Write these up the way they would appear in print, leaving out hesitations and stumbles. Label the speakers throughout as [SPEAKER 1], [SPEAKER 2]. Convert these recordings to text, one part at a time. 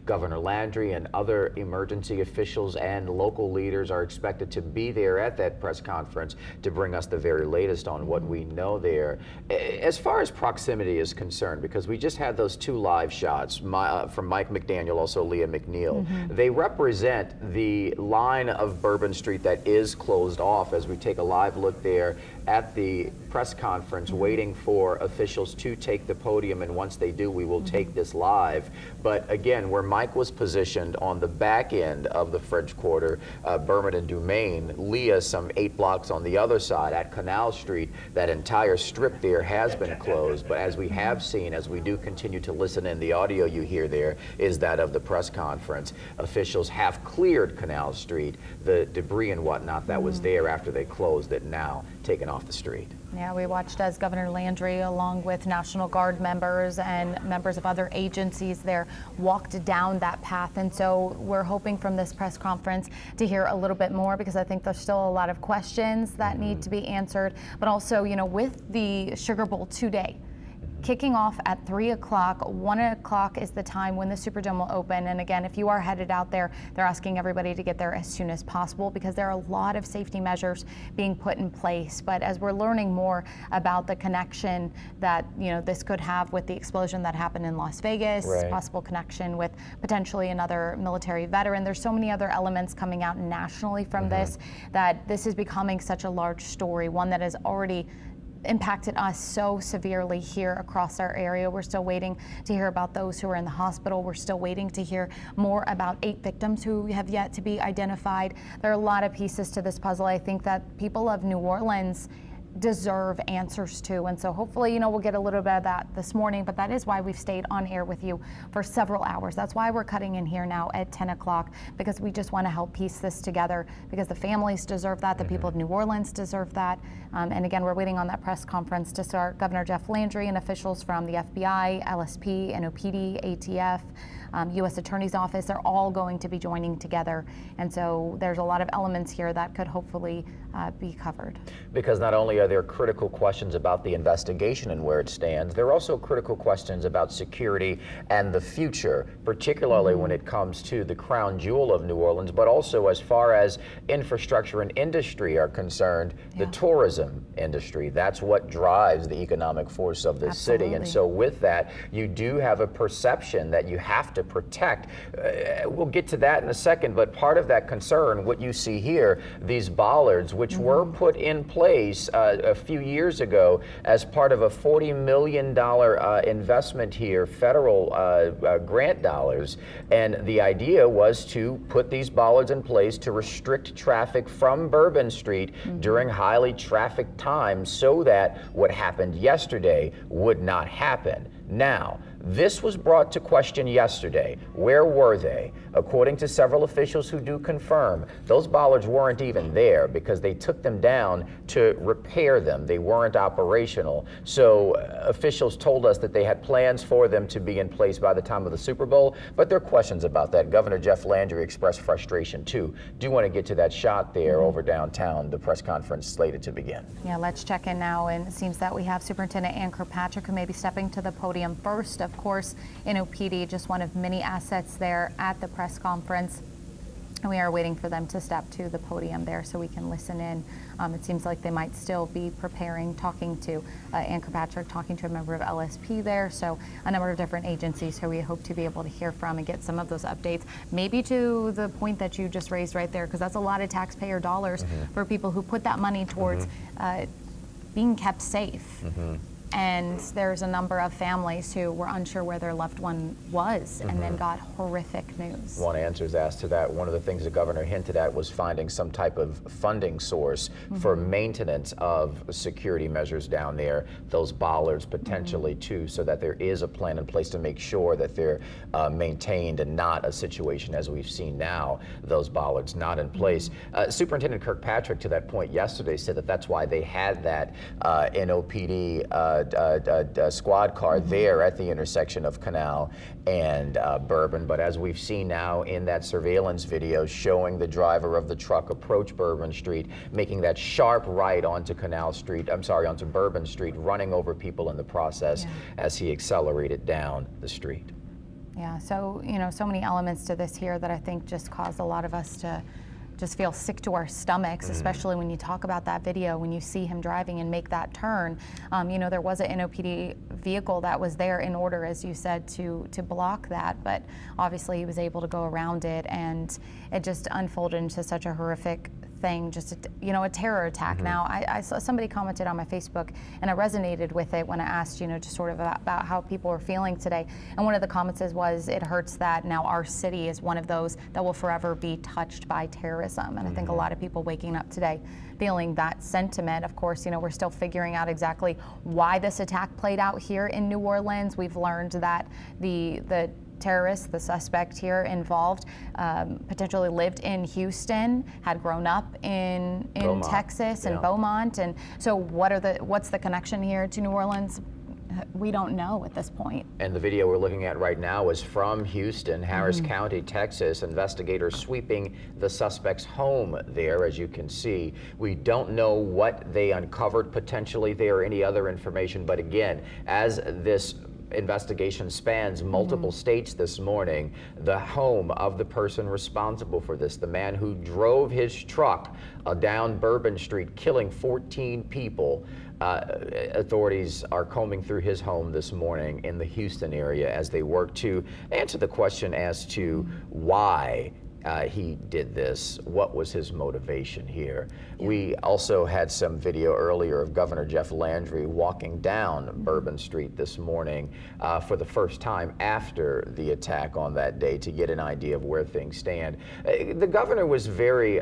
[SPEAKER 1] Governor Landry and other emergency officials and local leaders are expected to be there at that press conference to bring us the very latest on what we know there. As far as proximity is concerned, because we just had those two live shots from Mike McDaniel, also Leah McNeil, they represent the line of Bourbon Street that is closed off as we take a live look there at the press conference, waiting for officials to take the podium, and once they do, we will take this live. But again, where Mike was positioned on the back end of the French Quarter, Bourbon and Dumaine, Leah some 8 blocks on the other side at Canal Street, that entire strip there has been closed. But as we have seen, as we do continue to listen in, the audio you hear there is that of the press conference. Officials have cleared Canal Street, the debris and whatnot that was there after they closed it now taken off the street.
[SPEAKER 2] Yeah, we watched as Governor Landry, along with National Guard members and members of other agencies there, walked down that path. And so we're hoping from this press conference to hear a little bit more, because I think there's still a lot of questions that need to be answered. But also, you know, with the Sugar Bowl today, kicking off at 3 o'clock. 1 o'clock is the time when the Superdome will open. And again, if you are headed out there, they're asking everybody to get there as soon as possible, because there are a lot of safety measures being put in place. But as we're learning more about the connection that, you know, this could have with the explosion that happened in Las Vegas, possible connection with potentially another military veteran, there's so many other elements coming out nationally from this, that this is becoming such a large story, one that has already impacted us so severely here across our area. We're still waiting to hear about those who are in the hospital. We're still waiting to hear more about 8 victims who have yet to be identified. There are a lot of pieces to this puzzle. I think that people of New Orleans deserve answers to, and so hopefully, you know, we'll get a little bit of that this morning. But that is why we've stayed on air with you for several hours. That's why we're cutting in here now at 10 o'clock, because we just want to help piece this together, because the families deserve that, the people of New Orleans deserve that. And again, we're waiting on that press conference to start. Governor Jeff Landry and officials from the FBI, LSP, NOPD, ATF, U.S. Attorney's Office, they're all going to be joining together. And so there's a lot of elements here that could hopefully be covered.
[SPEAKER 1] Because not only are there critical questions about the investigation and where it stands, there are also critical questions about security and the future, particularly when it comes to the crown jewel of New Orleans, but also as far as infrastructure and industry are concerned, the tourism industry. That's what drives the economic force of this city. And so with that, you do have a perception that you have to protect. We'll get to that in a second, but part of that concern, what you see here, these bollards, which were put in place a few years ago as part of a $40 million investment here, federal grant dollars. And the idea was to put these bollards in place to restrict traffic from Bourbon Street during highly trafficked times, so that what happened yesterday would not happen. Now, this was brought to question yesterday. Where were they? According to several officials who do confirm, those bollards weren't even there because they took them down to repair them. They weren't operational. So officials told us that they had plans for them to be in place by the time of the Super Bowl, but there are questions about that. Governor Jeff Landry expressed frustration too. Do want to get to that shot there over downtown, the press conference slated to begin.
[SPEAKER 2] Yeah, let's check in now, and it seems that we have Superintendent Ann Kirkpatrick, who may be stepping to the podium first. Of course, NOPD, just one of many assets there at the press conference. And we are waiting for them to step to the podium there so we can listen in. It seems like they might still be preparing, talking to Ann Kirkpatrick, talking to a member of LSP there. So a number of different agencies who we hope to be able to hear from and get some of those updates, maybe to the point that you just raised right there, because that's a lot of taxpayer dollars for people who put that money towards being kept safe. And there's a number of families who were unsure where their loved one was and then got horrific news.
[SPEAKER 1] One answer is asked to that. One of the things the governor hinted at was finding some type of funding source for maintenance of security measures down there, those bollards potentially too, so that there is a plan in place to make sure that they're maintained and not a situation as we've seen now, those bollards not in place. Superintendent Kirkpatrick, to that point yesterday, said that that's why they had that NOPD squad car there at the intersection of Canal and Bourbon. But as we've seen now in that surveillance video showing the driver of the truck approach Bourbon Street, making that sharp right onto onto Bourbon Street, running over people in the process as he accelerated down the street.
[SPEAKER 2] Yeah, so, so many elements to this here that I think just cause a lot of us to just feel sick to our stomachs, especially when you talk about that video, when you see him driving and make that turn. There was an NOPD vehicle that was there in order, as you said, to block that, but obviously he was able to go around it, and it just unfolded into such a horrific thing, just a terror attack. Now, I saw somebody commented on my Facebook, and I resonated with it when I asked, just sort of about how people were feeling today. And one of the comments was, it hurts that now our city is one of those that will forever be touched by terrorism. And I think a lot of people waking up today feeling that sentiment. Of course, we're still figuring out exactly why this attack played out here in New Orleans. We've learned that the terrorist, the suspect here involved, potentially lived in Houston, had grown up in
[SPEAKER 1] Beaumont.
[SPEAKER 2] Texas and
[SPEAKER 1] Yeah.
[SPEAKER 2] Beaumont, and so what's the connection here to New Orleans? We don't know at this point.
[SPEAKER 1] And the video we're looking at right now is from Houston, Harris County, Texas. Investigators sweeping the suspect's home there, as you can see. We don't know what they uncovered potentially there or any other information, but again, as this investigation spans multiple states this morning, the home of the person responsible for this, the man who drove his truck down Bourbon Street, killing 14 people. Authorities are combing through his home this morning in the Houston area as they work to answer the question as to why he did this. What was his motivation here? We also had some video earlier of Governor Jeff Landry walking down Bourbon Street this morning for the first time after the attack on that day to get an idea of where things stand. The governor was very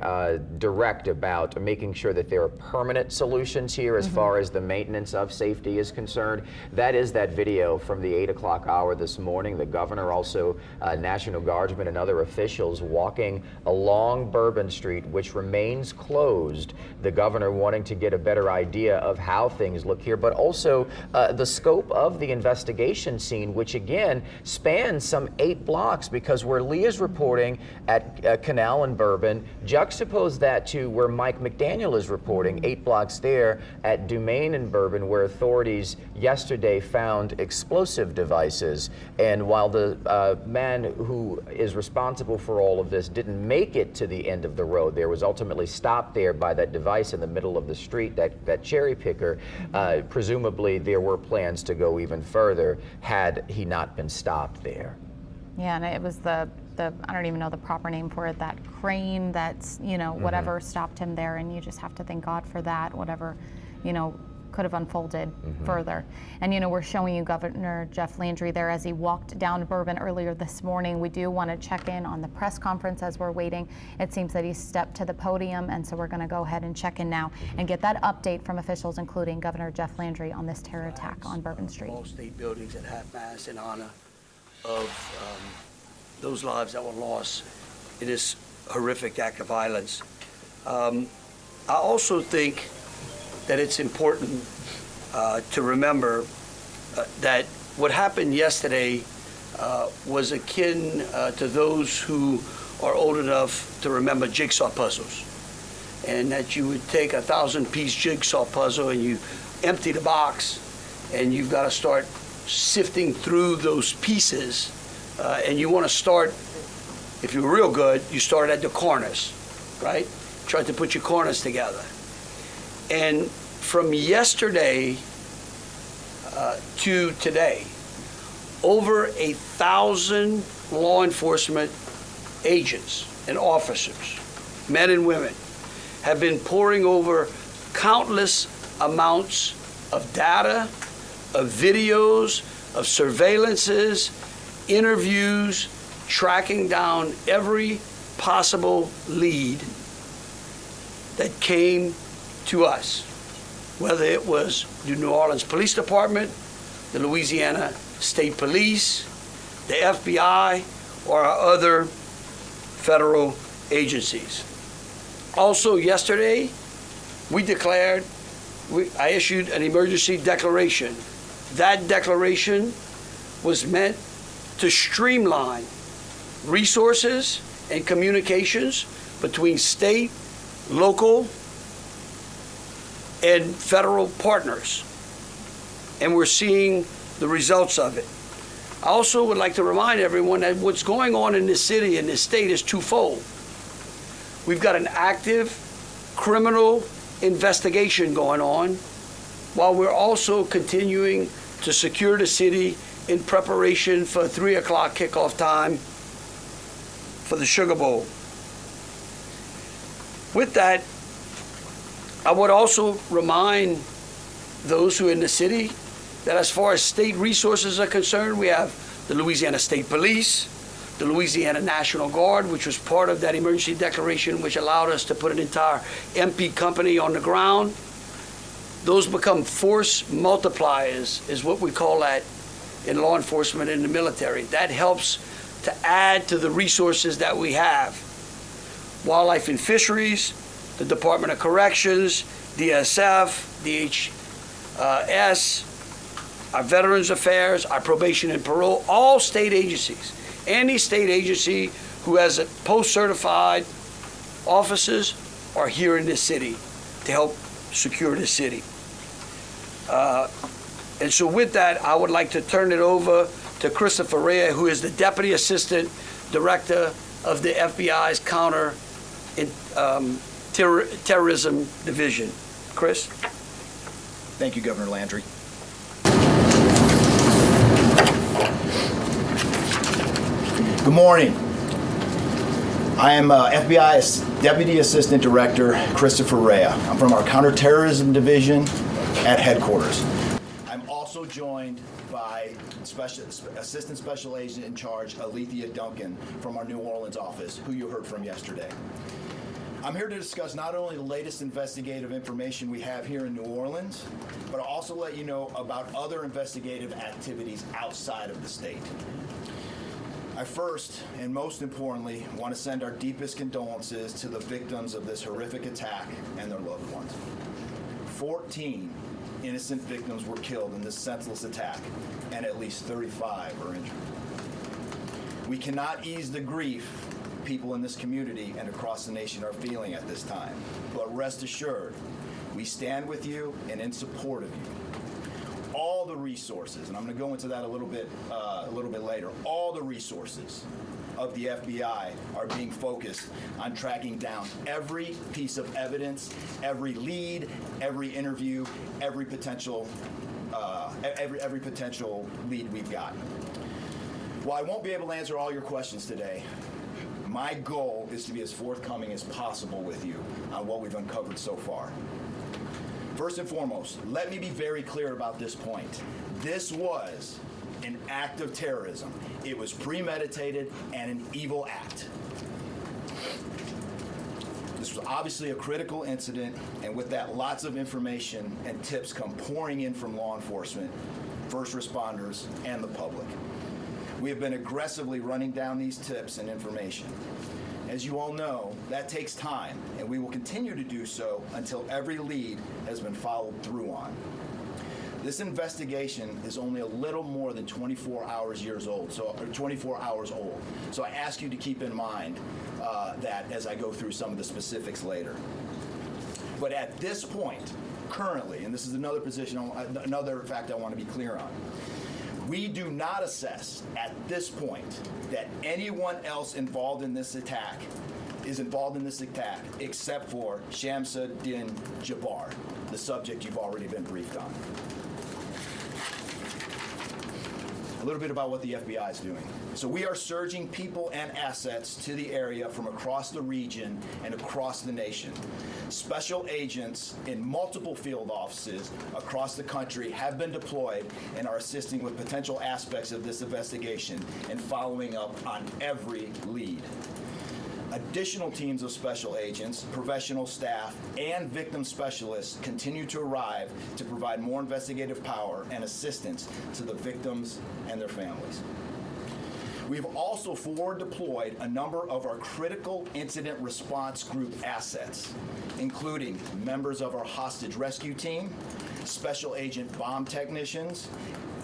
[SPEAKER 1] direct about making sure that there are permanent solutions here as far as the maintenance of safety is concerned. That is that video from the 8 o'clock hour this morning. The governor, also National Guardsmen and other officials walking along Bourbon Street, which remains closed. The governor wanting to get a better idea of how things look here, but also the scope of the investigation scene, which again spans some 8 blocks, because where Lee is reporting at Canal and Bourbon, juxtapose that to where Mike McDaniel is reporting 8 blocks there at Dumaine and Bourbon, where authorities yesterday found explosive devices. And while the man who is responsible for all of this didn't make it to the end of the road, there was ultimately stopped there by that device in the middle of the street, that cherry picker. Presumably there were plans to go even further had he not been stopped there.
[SPEAKER 2] Yeah, and it was the I don't even know the proper name for it, that crane that's, whatever stopped him there, and you just have to thank God for that, whatever, could have unfolded further. And we're showing you Governor Jeff Landry there as he walked down Bourbon earlier this morning. We do want to check in on the press conference as we're waiting. It seems that he stepped to the podium, and so we're going to go ahead and check in now and get that update from officials, including Governor Jeff Landry, on this terror attack on Bourbon Street.
[SPEAKER 3] All state buildings at half-mast in honor of those lives that were lost in this horrific act of violence. I also think that it's important to remember that what happened yesterday was akin to those who are old enough to remember jigsaw puzzles, and that you would take a 1,000-piece jigsaw puzzle and you empty the box, and you've got to start sifting through those pieces, and you want to start, if you're real good, you start at the corners, right? Try to put your corners together. And from yesterday to today, over 1,000 law enforcement agents and officers, men and women, have been poring over countless amounts of data, of videos, of surveillances, interviews, tracking down every possible lead that came to us, whether it was the New Orleans Police Department, the Louisiana State Police, the FBI, or our other federal agencies. Also yesterday, I issued an emergency declaration. That declaration was meant to streamline resources and communications between state, local, and federal partners. And we're seeing the results of it. I also would like to remind everyone that what's going on in this city and this state is twofold. We've got an active criminal investigation going on, while we're also continuing to secure the city in preparation for 3 o'clock kickoff time for the Sugar Bowl. With that, I would also remind those who are in the city that as far as state resources are concerned, we have the Louisiana State Police, the Louisiana National Guard, which was part of that emergency declaration, which allowed us to put an entire MP company on the ground. Those become force multipliers, is what we call that in law enforcement and the military. That helps to add to the resources that we have. Wildlife and Fisheries, the Department of Corrections, DSF, DHS, our Veterans Affairs, our Probation and Parole, all state agencies. Any state agency who has a post-certified officers are here in this city to help secure the city. And so with that, I would like to turn it over to Christopher Rea, who is the Deputy Assistant Director of the FBI's Counter Terrorism Division. Chris?
[SPEAKER 4] Thank you, Governor Landry. Good morning. I am FBI's Deputy Assistant Director, Christopher Rea. I'm from our Counterterrorism Division at headquarters. I'm also joined by Assistant Special Agent in Charge, Alethea Duncan, from our New Orleans office, who you heard from yesterday. I'm here to discuss not only the latest investigative information we have here in New Orleans, but I'll also let you know about other investigative activities outside of the state. I first, and most importantly, want to send our deepest condolences to the victims of this horrific attack and their loved ones. 14 innocent victims were killed in this senseless attack, and at least 35 are injured. We cannot ease the grief people in this community and across the nation are feeling at this time, but rest assured, we stand with you and in support of you. All the resources, and I'm going to go into that a little bit later, all the resources of the FBI are being focused on tracking down every piece of evidence, every lead, every interview, every potential lead we've got. While I won't be able to answer all your questions today, my goal is to be as forthcoming as possible with you on what we've uncovered so far. First and foremost, let me be very clear about this point. This was an act of terrorism. It was premeditated and an evil act. This was obviously a critical incident, and with that, lots of information and tips come pouring in from law enforcement, first responders, and the public. We have been aggressively running down these tips and information. As you all know, that takes time, and we will continue to do so until every lead has been followed through on. This investigation is only a little more than 24 hours old. So I ask you to keep in mind that as I go through some of the specifics later. But at this point, currently, and this is another fact I want to be clear on, we do not assess at this point that anyone else involved in this attack except for Shamsa Din Jabbar, the subject you've already been briefed on. A little bit about what the FBI is doing. So we are surging people and assets to the area from across the region and across the nation. Special agents in multiple field offices across the country have been deployed and are assisting with potential aspects of this investigation and following up on every lead. Additional teams of special agents, professional staff, and victim specialists continue to arrive to provide more investigative power and assistance to the victims and their families. We've also forward deployed a number of our critical incident response group assets, including members of our hostage rescue team, special agent bomb technicians,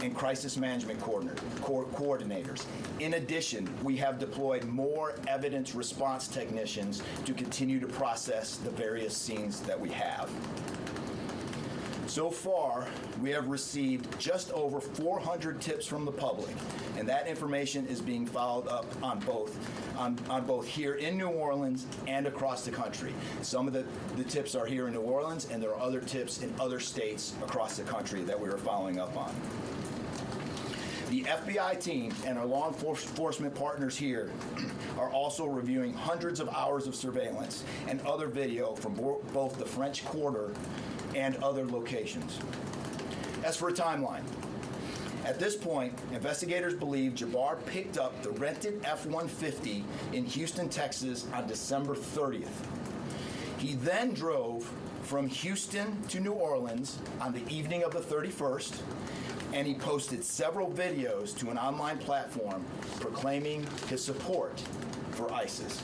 [SPEAKER 4] and crisis management coordinators. In addition, we have deployed more evidence response technicians to continue to process the various scenes that we have. So far, we have received just over 400 tips from the public, and that information is being followed up on both here in New Orleans and across the country. Some of the tips are here in New Orleans, and there are other tips in other states across the country that we are following up on. The FBI team and our law enforcement partners here are also reviewing hundreds of hours of surveillance and other video from both the French Quarter and other locations. As for a timeline, at this point, investigators believe Jabbar picked up the rented F-150 in Houston, Texas on December 30th. He then drove from Houston to New Orleans on the evening of the 31st, and he posted several videos to an online platform proclaiming his support for ISIS.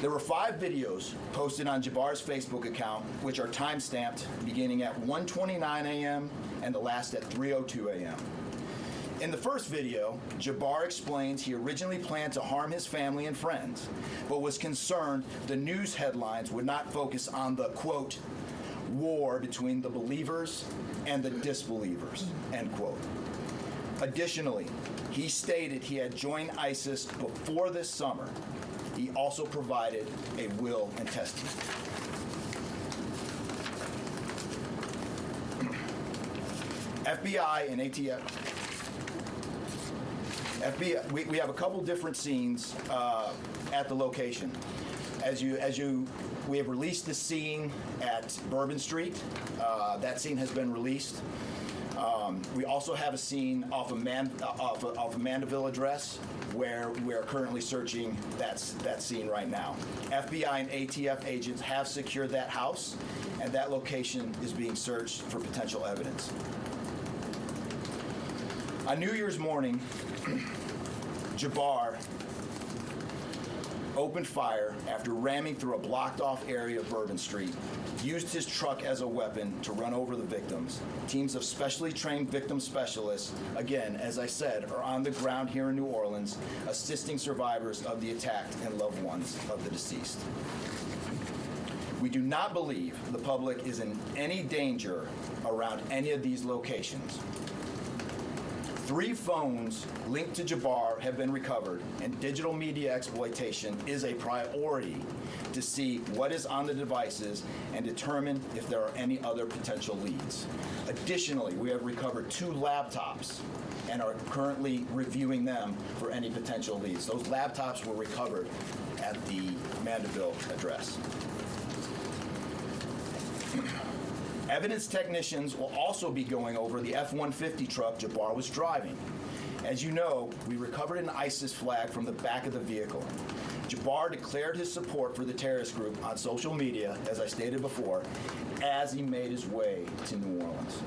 [SPEAKER 4] There were 5 videos posted on Jabbar's Facebook account, which are time-stamped beginning at 1:29 a.m. and the last at 3:02 a.m. In the first video, Jabbar explains he originally planned to harm his family and friends, but was concerned the news headlines would not focus on the, quote, war between the believers and the disbelievers, end quote. Additionally, he stated he had joined ISIS before this summer. He also provided a will and testament. FBI and ATF. FBI, we have a couple different scenes at the location. We have released the scene at Bourbon Street. That scene has been released. We also have a scene off of Mandeville Address, where we are currently searching that scene right now. FBI and ATF agents have secured that house, and that location is being searched for potential evidence. On New Year's morning, Jabbar opened fire after ramming through a blocked-off area of Bourbon Street, used his truck as a weapon to run over the victims. Teams of specially trained victim specialists, again, as I said, are on the ground here in New Orleans, assisting survivors of the attack and loved ones of the deceased. We do not believe the public is in any danger around any of these locations. 3 phones linked to Jabbar have been recovered, and digital media exploitation is a priority to see what is on the devices and determine if there are any other potential leads. Additionally, we have recovered 2 laptops and are currently reviewing them for any potential leads. Those laptops were recovered at the Mandeville address. Evidence technicians will also be going over the F-150 truck Jabbar was driving. As you know, we recovered an ISIS flag from the back of the vehicle. Jabbar declared his support for the terrorist group on social media, as I stated before, as he made his way to New Orleans.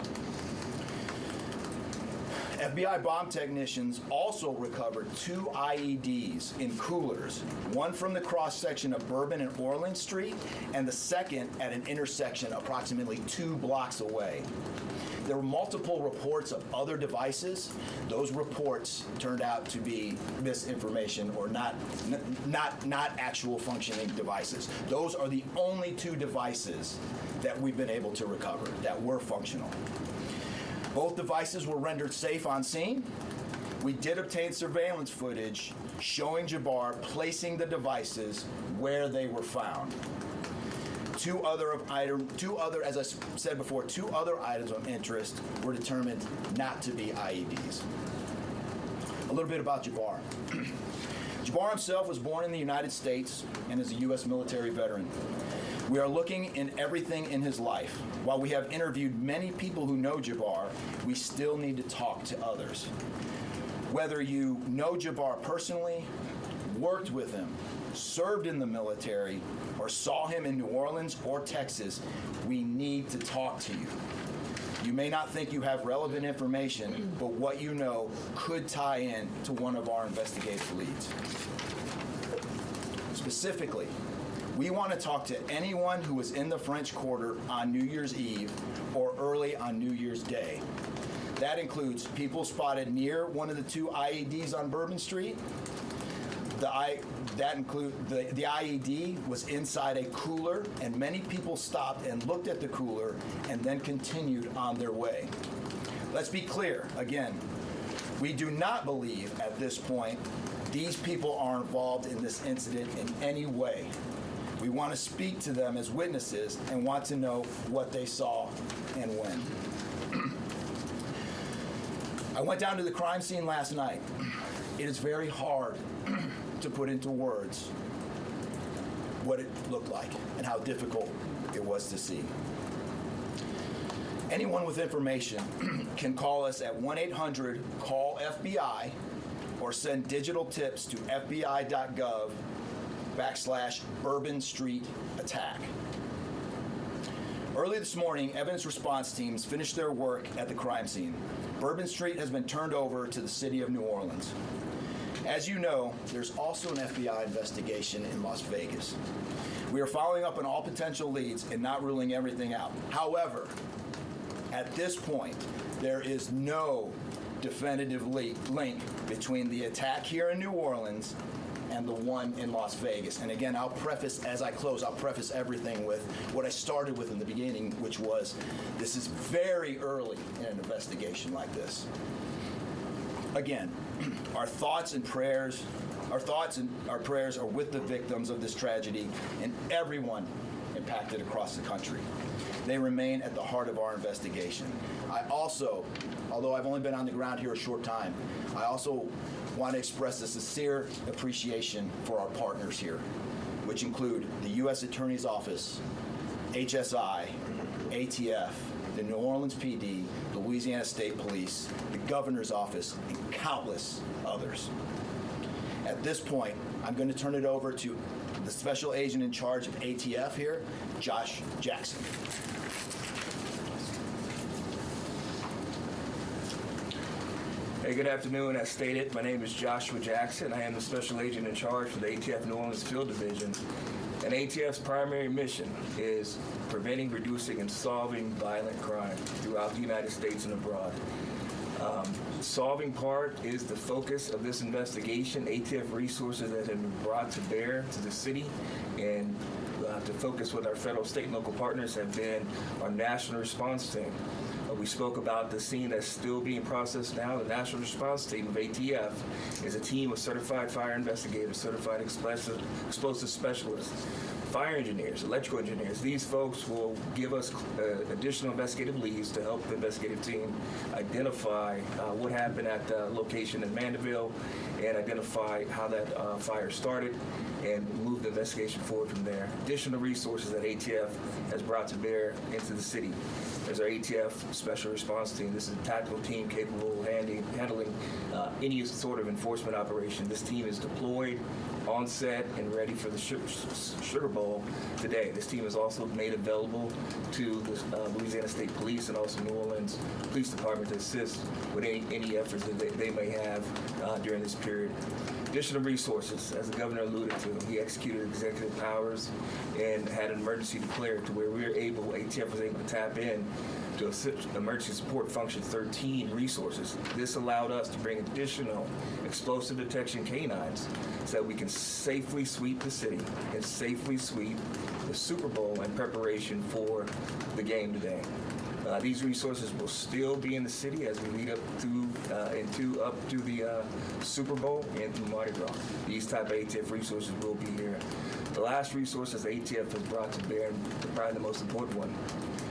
[SPEAKER 4] FBI bomb technicians also recovered 2 IEDs in coolers, one from the cross-section of Bourbon and Orleans Street, and the second at an intersection approximately 2 blocks away. There were multiple reports of other devices. Those reports turned out to be misinformation or not actual functioning devices. Those are the only 2 devices that we've been able to recover that were functional. Both devices were rendered safe on scene. We did obtain surveillance footage showing Jabbar placing the devices where they were found. 2 other, as I said before, 2 other items of interest were determined not to be IEDs. A little bit about Jabbar. Jabbar himself was born in the United States and is a U.S. military veteran. We are looking in everything in his life. While we have interviewed many people who know Jabbar, we still need to talk to others. Whether you know Jabbar personally, worked with him, served in the military, or saw him in New Orleans or Texas, we need to talk to you. You may not think you have relevant information, but what you know could tie in to one of our investigative leads. Specifically, we want to talk to anyone who was in the French Quarter on New Year's Eve or early on New Year's Day. That includes people spotted near one of the 2 IEDs on Bourbon Street, The IED was inside a cooler, and many people stopped and looked at the cooler and then continued on their way. Let's be clear, again, we do not believe at this point these people are involved in this incident in any way. We want to speak to them as witnesses and want to know what they saw and when. I went down to the crime scene last night. It is very hard to put into words what it looked like and how difficult it was to see. Anyone with information can call us at 1-800-CALL-FBI or send digital tips to fbi.gov/Bourbon Street attack. Early this morning, evidence response teams finished their work at the crime scene. Bourbon Street has been turned over to the city of New Orleans. As you know, there's also an FBI investigation in Las Vegas. We are following up on all potential leads and not ruling everything out. However, at this point, there is no definitive link between the attack here in New Orleans and the one in Las Vegas. And again, I'll preface everything with what I started with in the beginning, which was this is very early in an investigation like this. Again, our thoughts and prayers are with the victims of this tragedy and everyone impacted across the country. They remain at the heart of our investigation. I also, although I've only been on the ground here a short time, I also want to express a sincere appreciation for our partners here, which include the U.S. Attorney's Office, HSI, ATF, the New Orleans PD, the Louisiana State Police, the Governor's Office, and countless others. At this point, I'm going to turn it over to the Special Agent in charge of ATF here, Josh Jackson.
[SPEAKER 5] Hey, good afternoon. As stated, my name is Joshua Jackson. I am the Special Agent in charge for the ATF New Orleans Field Division. And ATF's primary mission is preventing, reducing, and solving violent crime throughout the United States and abroad. Solving part is the focus of this investigation. ATF resources that have been brought to bear to the city and to focus with our federal, state, and local partners have been our national response team. We spoke about the scene that's still being processed now. The National Response Team of ATF is a team of certified fire investigators, certified explosive specialists, fire engineers, electrical engineers. These folks will give us additional investigative leads to help the investigative team identify what happened at the location in Mandeville and identify how that fire started and move the investigation forward from there. Additional resources that ATF has brought to bear into the city. There's our ATF Special Response Team. This is a tactical team capable of handling any sort of enforcement operation. This team is deployed, on set, and ready for the Sugar Bowl today. This team is also made available to the Louisiana State Police and also New Orleans Police Department to assist with any efforts that they may have during this period. Additional resources, as the governor alluded to, he executed executive powers and had an emergency declared to where ATF was able to tap in to Emergency Support Function 13 resources. This allowed us to bring additional explosive detection canines so that we can safely sweep the city and safely sweep the Super Bowl in preparation for the game today. These resources will still be in the city as we lead up to the Super Bowl and through Mardi Gras. These type of ATF resources will be here. The last resources ATF has brought to bear, probably the most important one,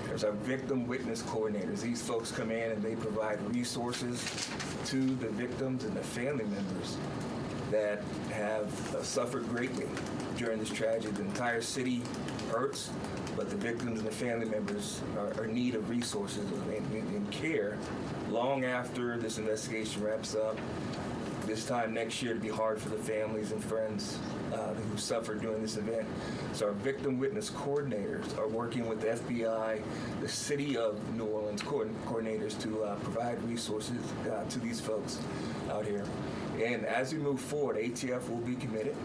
[SPEAKER 5] there's our victim witness coordinators. These folks come in and they provide resources to the victims and the family members that have suffered greatly during this tragedy. The entire city hurts, but the victims and the family members are in need of resources and care long after this investigation wraps up. This time next year to be hard for the families and friends who suffered during this event. So our victim witness coordinators are working with the FBI, the City of New Orleans coordinators to provide resources to these folks out here. And as we move forward, ATF will be committed.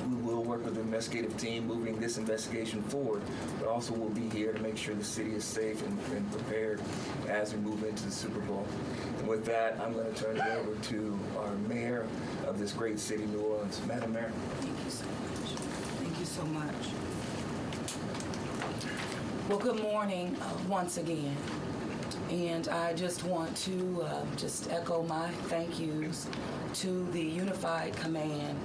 [SPEAKER 5] We will work with the investigative team moving this investigation forward, but also we'll be here to make sure the city is safe and prepared as we move into the Super Bowl. And with that, I'm going to turn it over to our mayor of this great city, New Orleans. Madam Mayor.
[SPEAKER 6] Thank you so much. Thank you so much. Well, good morning once again. And I just want to just echo my thank yous to the unified command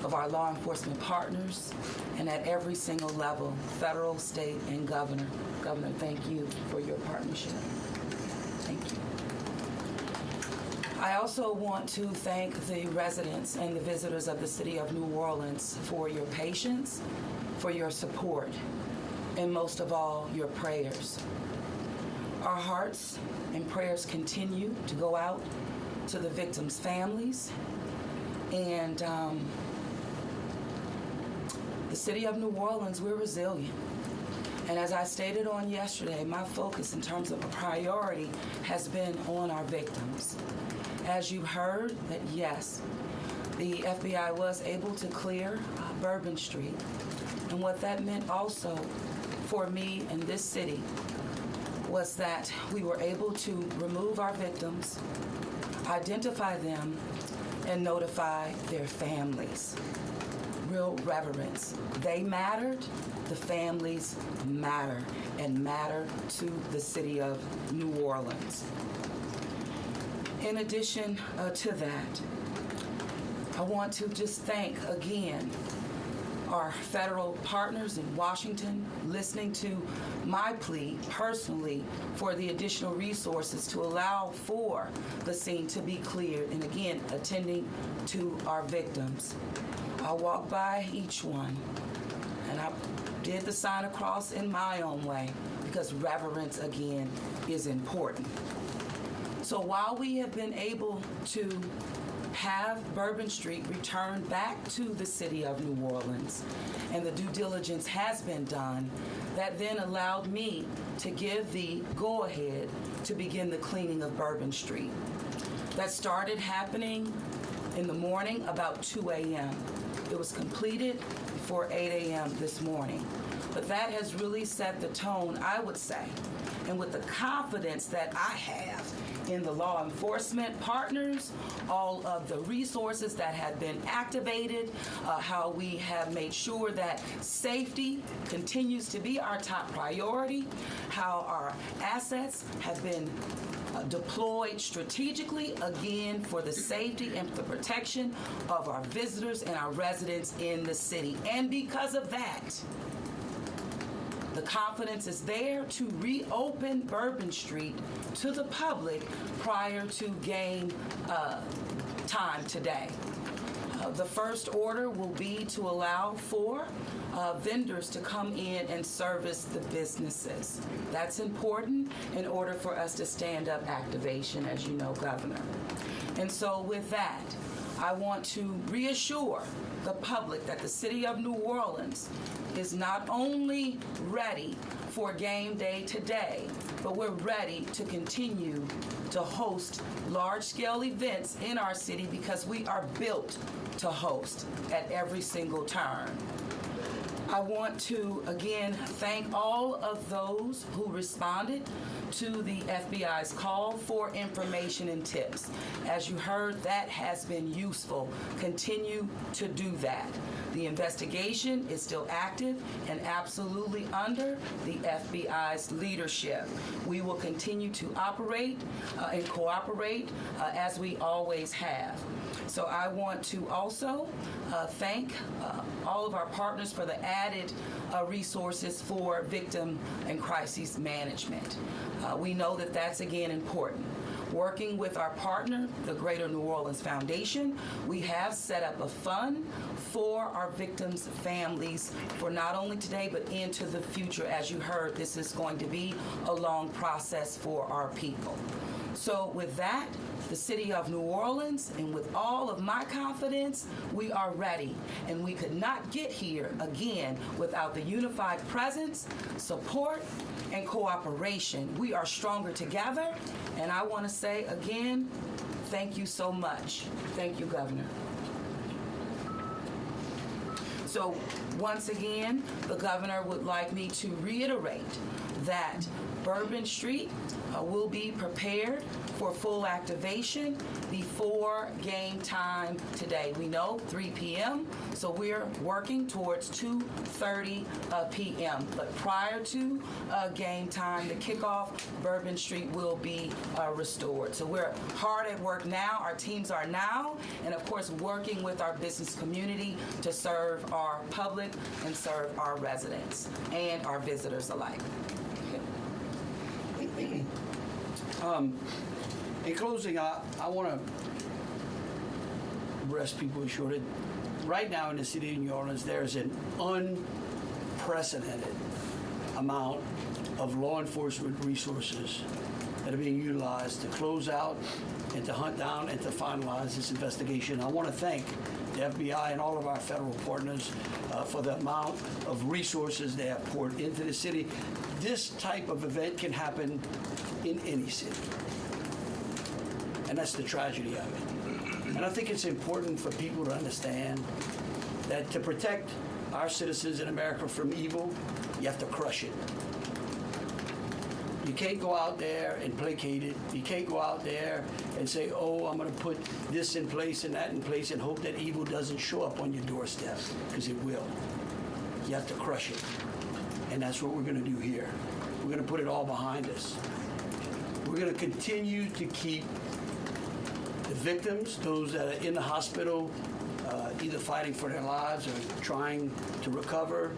[SPEAKER 6] of our law enforcement partners and at every single level, federal, state, and governor. Governor, thank you for your partnership. Thank you. I also want to thank the residents and the visitors of the city of New Orleans for your patience, for your support, and most of all, your prayers. Our hearts and prayers continue to go out to the victims' families, and the city of New Orleans, we're resilient. And as I stated on yesterday, my focus in terms of a priority has been on our victims. As you heard, that yes, the FBI was able to clear Bourbon Street. And what that meant also for me in this city was that we were able to remove our victims, identify them, and notify their families. Real reverence. They mattered, the families matter, and matter to the city of New Orleans. In addition to that, I want to just thank again our federal partners in Washington, listening to my plea personally for the additional resources to allow for the scene to be cleared, and again, attending to our victims. I walked by each one, and I did the sign of cross in my own way, because reverence, again, is important. So while we have been able to have Bourbon Street returned back to the city of New Orleans, and the due diligence has been done, that then allowed me to give the go-ahead to begin the cleaning of Bourbon Street. That started happening in the morning about 2 a.m. It was completed before 8 a.m. this morning. But that has really set the tone, I would say, and with the confidence that I have in the law enforcement partners, all of the resources that have been activated, how we have made sure that safety continues to be our top priority, how our assets have been deployed strategically, again, for the safety and the protection of our visitors and our residents in the city. And because of that, the confidence is there to reopen Bourbon Street to the public prior to game time today. The first order will be to allow for vendors to come in and service the businesses. That's important in order for us to stand up activation, as you know, Governor. And so with that, I want to reassure the public that the city of New Orleans is not only ready for game day today, but we're ready to continue to host large-scale events in our city, because we are built to host at every single turn. I want to, again, thank all of those who responded to the FBI's call for information and tips. As you heard, that has been useful. Continue to do that. The investigation is still active and absolutely under the FBI's leadership. We will continue to operate and cooperate as we always have. So I want to also thank all of our partners for the added resources for victim and crisis management. We know that that's, again, important. Working with our partner, the Greater New Orleans Foundation, we have set up a fund for our victims' families for not only today but into the future. As you heard, this is going to be a long process for our people. So with that, the city of New Orleans, and with all of my confidence, we are ready. And we could not get here, again, without the unified presence, support, and cooperation. We are stronger together. And I want to say, again, Thank you so much. Thank you, Governor. So once again, the governor would like me to reiterate that Bourbon Street will be prepared for full activation before game time today. We know 3 p.m., so we're working towards 2:30 p.m. But prior to game time, the kickoff, Bourbon Street will be restored. So we're hard at work now. Our teams are now, and of course, working with our business community to serve our public and serve our residents and our visitors alike.
[SPEAKER 3] In closing, I want to rest people assured. Right now in the city of New Orleans, there's an unprecedented amount of law enforcement resources that are being utilized to close out and to hunt down and to finalize this investigation. I want to thank the FBI and all of our federal partners for the amount of resources they have poured into the city. This type of event can happen in any city. And that's the tragedy of it. And I think it's important for people to understand that to protect our citizens in America from evil, you have to crush it. You can't go out there and placate it. You can't go out there and say, oh, I'm going to put this in place and that in place and hope that evil doesn't show up on your doorstep, because it will. You have to crush it. And that's what we're going to do here. We're going to put it all behind us. We're going to continue to keep the victims, those that are in the hospital, either fighting for their lives or trying to recover,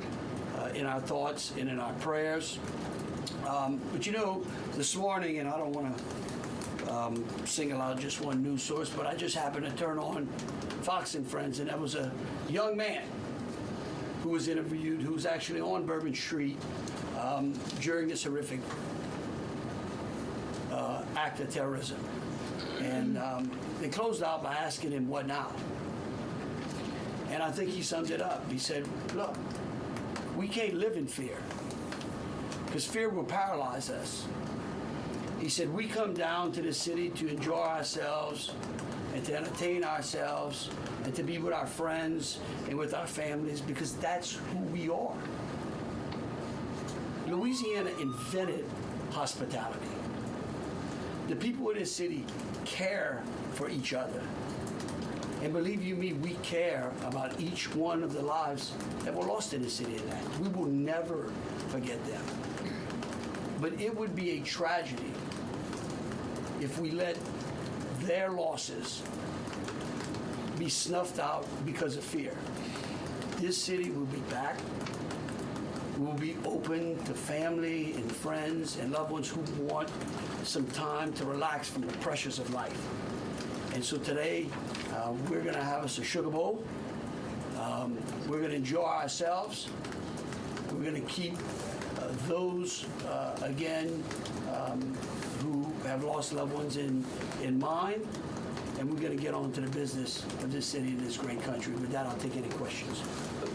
[SPEAKER 3] in our thoughts and in our prayers. But you know, this morning, and I don't want to single out just one news source, but I just happened to turn on Fox and Friends, and there was a young man who was interviewed, who was actually on Bourbon Street during this horrific act of terrorism. And they closed out by asking him, what now? And I think he summed it up. He said, look, we can't live in fear, because fear will paralyze us. He said, we come down to the city to enjoy ourselves and to entertain ourselves and to be with our friends and with our families, because that's who we are. Louisiana invented hospitality. The people in this city care for each other. And believe you me, we care about each one of the lives that were lost in the city tonight. We will never forget them. But it would be a tragedy if we let their losses be snuffed out because of fear. This city will be back. We will be open to family and friends and loved ones who want some time to relax from the pressures of life. And so today, we're going to have us a sugar bowl. We're going to enjoy ourselves. We're going to keep those, again, who have lost loved ones in mind. And we're going to get on to the business of this city and this great country. With that, I'll take any questions.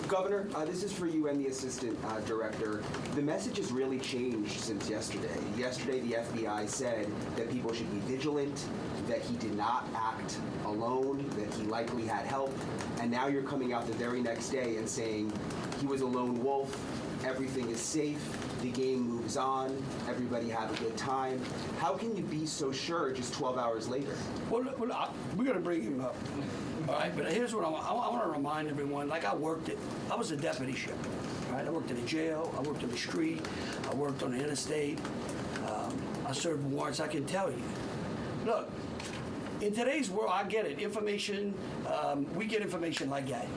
[SPEAKER 7] Governor, this is for you and the Assistant Director. The message has really changed since yesterday. Yesterday, the FBI said that people should be vigilant, that he did not act alone, that he likely had help, and now you're coming out the very next day and saying he was a lone wolf, everything is safe, the game moves on, everybody had a good time. How can you be so sure just 12 hours later?
[SPEAKER 3] Well, we're going to bring him up. All right, but here's what I want to remind everyone. Like I was a deputy sheriff. Right, I worked in a jail. I worked on the street. I worked on the interstate. I served warrants. I can tell you. Look, in today's world, I get it. Information, we get information like that.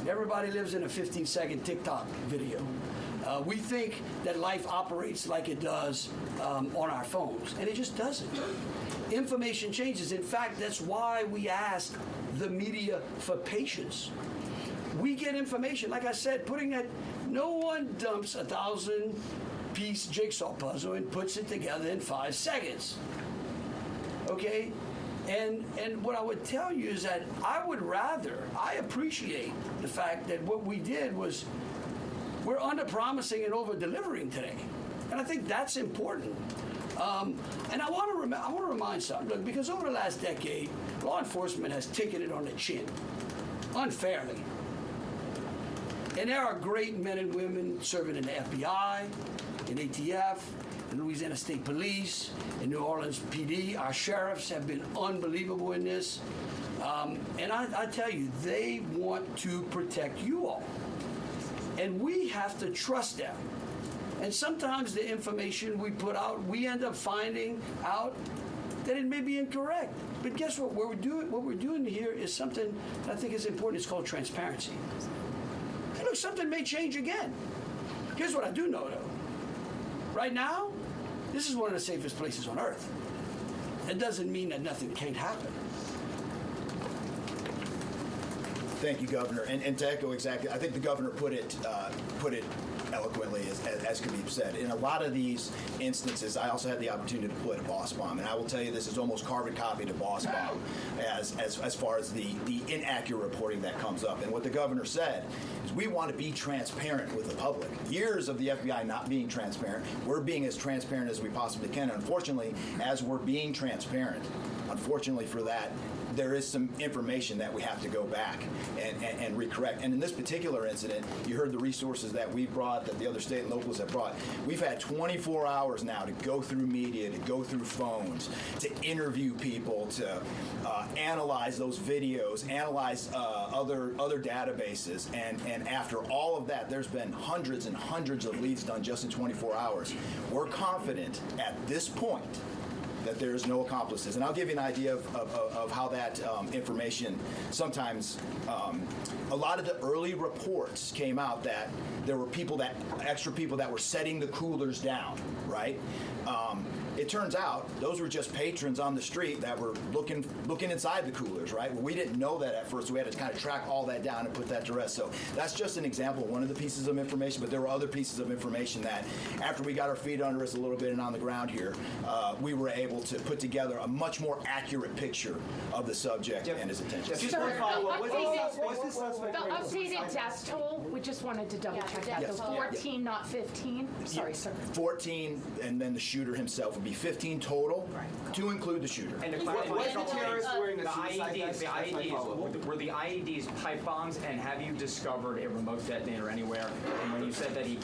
[SPEAKER 3] Everybody lives in a 15-second TikTok video. We think that life operates like it does on our phones, and it just doesn't. Information changes. In fact, that's why we ask the media for patience. We get information, like I said, no one dumps a 1,000-piece jigsaw puzzle and puts it together in 5 seconds. Okay? And what I would tell you is that I appreciate the fact that what we did was we're under-promising and over-delivering today. And I think that's important. And I want to remind something. Look, because over the last decade, law enforcement has taken it on the chin, unfairly. And there are great men and women serving in the FBI, in ATF, in Louisiana State Police, in New Orleans PD. Our sheriffs have been unbelievable in this. And I tell you, they want to protect you all. And we have to trust them. And sometimes the information we put out, we end up finding out that it may be incorrect. But guess what? What we're doing here is something that I think is important. It's called transparency. Hey, look, something may change again. Here's what I do know, though. Right now, this is one of the safest places on earth. It doesn't mean that nothing can't happen.
[SPEAKER 4] Thank you, Governor. And to echo exactly, I think the governor put it eloquently, as Khabib said. In a lot of these instances, I also had the opportunity to deploy to Boss Bomb, and I will tell you this is almost carbon copy to Boss Bomb as far as the inaccurate reporting that comes up. And what the governor said is we want to be transparent with the public. Years of the FBI not being transparent, we're being as transparent as we possibly can. Unfortunately, as we're being transparent, unfortunately for that, there is some information that we have to go back and recorrect. And in this particular incident, you heard the resources that we brought, that the other state and locals have brought. We've had 24 hours now to go through media, to go through phones, to interview people, to analyze those videos, analyze other databases. And after all of that, there's been hundreds and hundreds of leads done just in 24 hours. We're confident at this point that there is no accomplices. And I'll give you an idea of how that information sometimes, a lot of the early reports came out that there were extra people that were setting the coolers down, right? It turns out those were just patrons on the street that were looking inside the coolers, right? Well, we didn't know that at first. We had to kind of track all that down and put that to rest. So that's just an example of one of the pieces of information, but there were other pieces of information that after we got our feet under us a little bit and on the ground here, we were able to put together a much more accurate picture of the subject and his intentions.
[SPEAKER 7] Just to follow up, what's the suspect
[SPEAKER 8] The
[SPEAKER 7] rate?
[SPEAKER 8] updated death toll, we just wanted to double check that.
[SPEAKER 4] Yes.
[SPEAKER 8] The 14, not 15. Sorry, sir.
[SPEAKER 4] 14, and then the shooter himself would be 15 total, to include the shooter.
[SPEAKER 9] And to
[SPEAKER 7] Was
[SPEAKER 9] clarify,
[SPEAKER 7] the terrorist wearing a
[SPEAKER 9] the
[SPEAKER 7] suicide vest?
[SPEAKER 9] IEDs,
[SPEAKER 7] That's my follow-up.
[SPEAKER 9] were the IEDs pipe bombs, and have you discovered a remote detonator anywhere? And when you said that you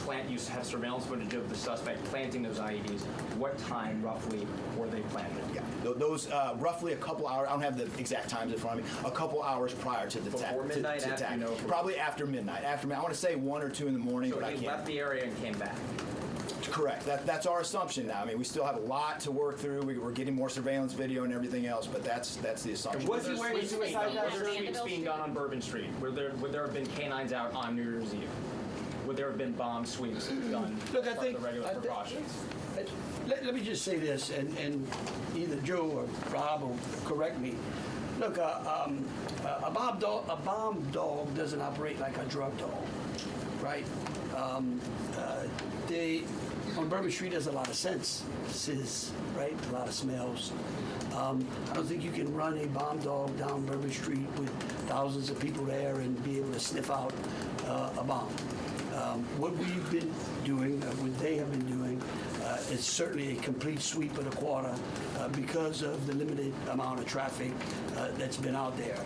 [SPEAKER 9] have surveillance footage of the suspect planting those IEDs, what time roughly were they planted?
[SPEAKER 4] Yeah, those roughly a couple hours. I don't have the exact times in front of me. A couple hours prior to the attack.
[SPEAKER 9] Before midnight,
[SPEAKER 4] to
[SPEAKER 9] after,
[SPEAKER 4] attack.
[SPEAKER 9] you know,
[SPEAKER 4] Probably after midnight. I want to say 1 or 2 in the morning,
[SPEAKER 9] So
[SPEAKER 4] but I
[SPEAKER 9] he
[SPEAKER 4] can't.
[SPEAKER 9] left the area and came back.
[SPEAKER 4] Correct. That's our assumption now. I mean, we still have a lot to work through. We're getting more surveillance video and everything else, but that's the assumption.
[SPEAKER 7] Was he wearing a suicide
[SPEAKER 9] Were
[SPEAKER 7] vest?
[SPEAKER 9] there sweeps being done on Bourbon Street? Would there have been canines out on New Year's Eve? Would there have been bomb sweeps done
[SPEAKER 3] Look, I
[SPEAKER 9] as part
[SPEAKER 3] think
[SPEAKER 9] of the regular precautions?
[SPEAKER 3] Let me just say this, and either Joe or Rob will correct me. Look, a bomb dog doesn't operate like a drug dog, right? On Bourbon Street, there's a lot of senses, right? A lot of smells. I don't think you can run a bomb dog down Bourbon Street with thousands of people there and be able to sniff out a bomb. What we've been doing, what they have been doing, is certainly a complete sweep of the quarter because of the limited amount of traffic that's been out there.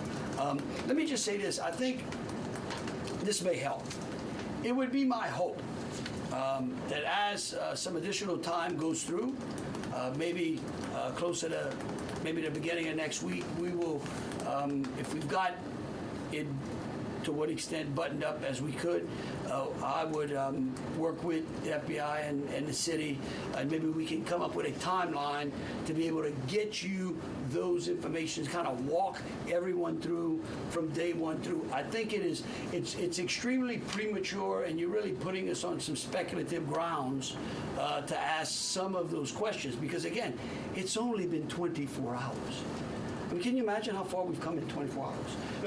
[SPEAKER 3] Let me just say this. I think this may help. It would be my hope that as some additional time goes through, maybe closer to maybe the beginning of next week, we will, if we've got it to what extent buttoned up as we could, I would work with the FBI and the city, and maybe we can come up with a timeline to be able to get you those information, kind of walk everyone through from day one through. I think it's extremely premature, and you're really putting us on some speculative grounds to ask some of those questions, because again, it's only been 24 hours. I mean, can you imagine how far we've come in 24 hours?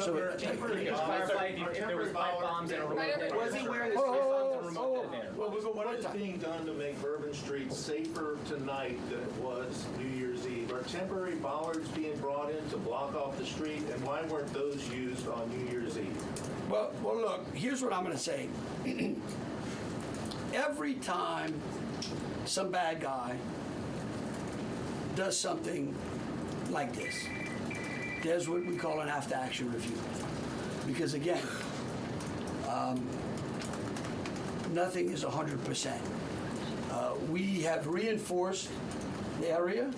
[SPEAKER 9] So, just clarify if there was pipe bombs and a remote detonator.
[SPEAKER 7] Was he wearing a
[SPEAKER 9] Pipe
[SPEAKER 7] suicide
[SPEAKER 9] bombs and a remote detonator.
[SPEAKER 3] Well, we'll go
[SPEAKER 10] What
[SPEAKER 3] one
[SPEAKER 10] is
[SPEAKER 3] time.
[SPEAKER 10] being done to make Bourbon Street safer tonight than it was New Year's Eve? Are temporary bollards being brought in to block off the street, and why weren't those used on New Year's Eve?
[SPEAKER 3] Well, look, here's what I'm going to say. Every time some bad guy does something like this, there's what we call an after-action review. Because again, nothing is 100%. We have reinforced the area.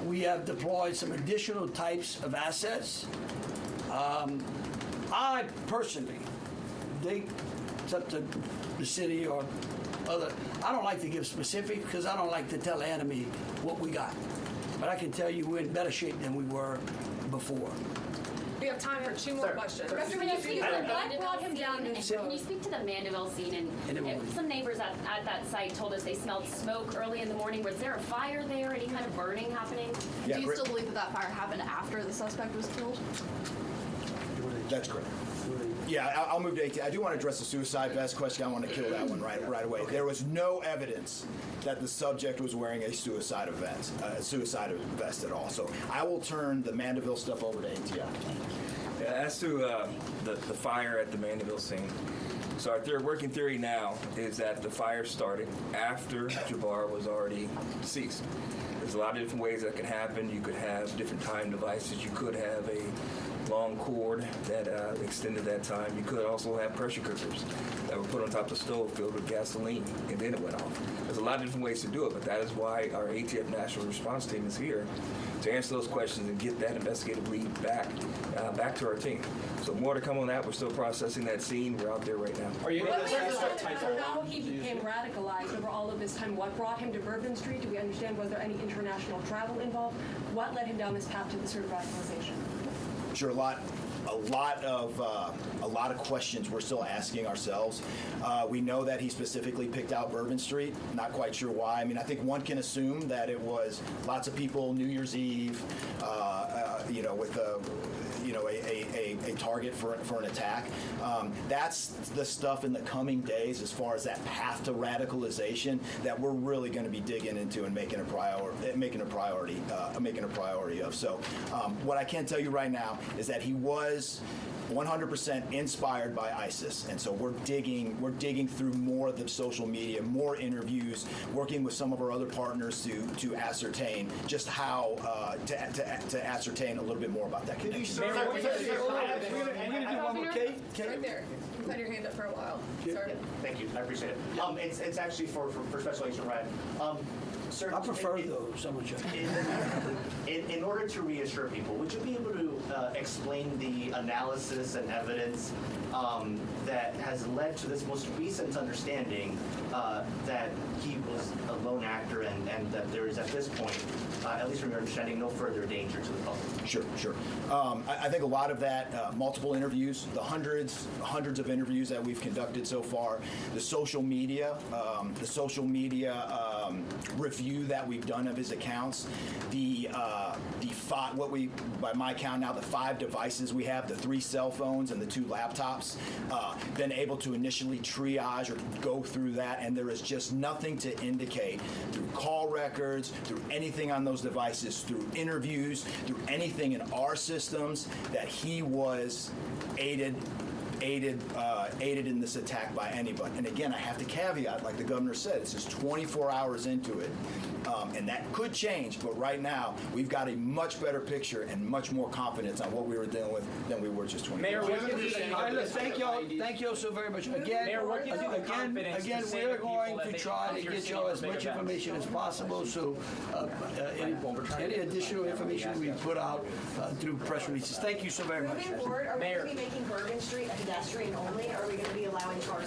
[SPEAKER 3] We have deployed some additional types of assets. I personally think it's up to the city or other. I don't like to give specifics because I don't like to tell the enemy what we got. But I can tell you we're in better shape than we were before.
[SPEAKER 11] We have time for 2 more questions.
[SPEAKER 8] What brought him down? Can you speak to the Mandeville scene? And some neighbors at that site told us they smelled smoke early in the morning. Was there a fire there? Any kind of burning happening?
[SPEAKER 4] Yeah,
[SPEAKER 11] Do you still believe that that fire happened after the suspect was killed?
[SPEAKER 4] That's correct. Yeah, I'll move to 18. I do want to address the suicide vest question. I want to kill that one right away. There was no evidence that the subject was wearing a suicide vest at all. So I will turn the Mandeville stuff over to ATF.
[SPEAKER 5] Yeah, as to the fire at the Mandeville scene, so our working theory now is that the fire started after Jabbar was already deceased. There's a lot of different ways that can happen. You could have different time devices. You could have a long cord that extended that time. You could also have pressure cookers that were put on top of the stove filled with gasoline, and then it went off. There's a lot of different ways to do it, but that is why our ATF National Response Team is here to answer those questions and get that investigative lead back to our team. So more to come on that. We're still processing that scene. We're out there right now.
[SPEAKER 11] Are you able to for how he became radicalized over all of this time? What brought him to Bourbon Street? Do we understand? Was there any international travel involved? What led him down this path to the sort of radicalization?
[SPEAKER 4] Sure, a lot of questions we're still asking ourselves. We know that he specifically picked out Bourbon Street. Not quite sure why. I mean, I think one can assume that it was lots of people New Year's Eve, with a target for an attack. That's the stuff in the coming days as far as that path to radicalization that we're really going to be digging into and making a priority of. So what I can tell you right now is that he was 100% inspired by ISIS, and so we're digging through more of the social media, more interviews, working with some of our other partners to ascertain just how to ascertain a little bit more about that connection.
[SPEAKER 11] Right there. You've had your hand up for a while. Sorry.
[SPEAKER 12] Thank you. I appreciate it. It's actually for Special Agent Ryan. Sir,
[SPEAKER 3] I prefer someone should.
[SPEAKER 12] In order to reassure people, would you be able to explain the analysis and evidence that has led to this most recent understanding that he was a lone actor and that there is at this point, at least from your understanding, no further danger to the public?
[SPEAKER 4] Sure. I think a lot of that, multiple interviews, the hundreds of interviews that we've conducted so far, the social media review that we've done of his accounts, by my count now, the 5 devices we have, the 3 cell phones and the 2 laptops, been able to initially triage or go through that, and there is just nothing to indicate through call records, through anything on those devices, through interviews, through anything in our systems that he was aided in this attack by anybody. And again, I have to caveat, like the governor said, it's just 24 hours into it, and that could change. But right now, we've got a much better picture and much more confidence on what we were dealing with than we were just 24 hours ago.
[SPEAKER 3] Thank you all so very much. Again, we're going to try to get y'all as much information as possible. So any additional information we put out through press releases. Thank you so very much.
[SPEAKER 13] Moving forward, are we going to be making Bourbon Street a pedestrian only? Or are we going to be allowing cars